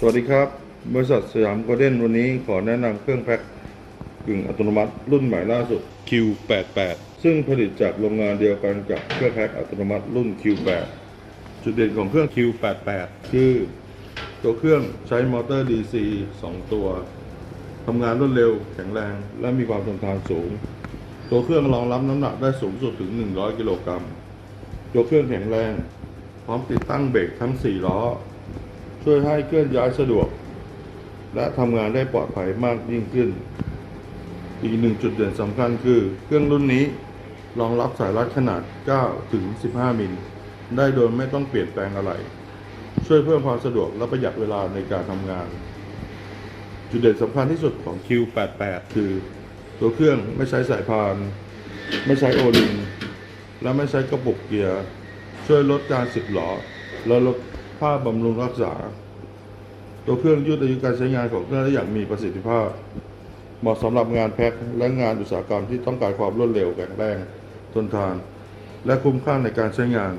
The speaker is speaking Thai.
สวัสดีครับบริษัทสยามโกลเด้นวันนี้ขอแนะนำเครื่องแพ็คกึ่งอัตโนมัติรุ่นใหม่ล่าสุด Q88 ซึ่งผลิตจากโรงงานเดียวกันกับเครื่องแพ็คอัตโนมัติรุ่น Q8 จุดเด่นของเครื่อง Q88 คือตัวเครื่องใช้มอเตอร์ DC 2 ตัวทำงานรวดเร็วแข็งแรงและมีความทนทานสูงตัวเครื่องรองรับน้ำหนักได้สูงสุดถึง100กิโลกรัมตัวเครื่องแข็งแรงพร้อมติดตั้งเบรกทั้ง4ล้อช่วยให้เคลื่อนย้ายสะดวกและทำงานได้ปลอดภัยมากยิ่งขึ้นอีกหนึ่งจุดเด่นสำคัญคือเครื่องรุ่นนี้รองรับสายรัดขนาด9 ถึง 15 มิลได้โดยไม่ต้องเปลี่ยนแปลงอะไรช่วยเพิ่มความสะดวกและประหยัดเวลาในการทำงานจุดเด่นสำคัญที่สุดของ Q88 คือตัวเครื่องไม่ใช้สายพานไม่ใช้โอลิงและไม่ใช้กระปุกเกียร์ช่วยลดการสึกหรอและลดค่าบำรุงรักษาตัวเครื่องยืดอายุการใช้งานของเครื่องได้อย่างมีประสิทธิภาพเหมาะสำหรับงานแพ็คและงานอุตสาหกรรมที่ต้องการความรวดเร็วแข็งแรงทนทานและคุ้มค่าในการใช้งาน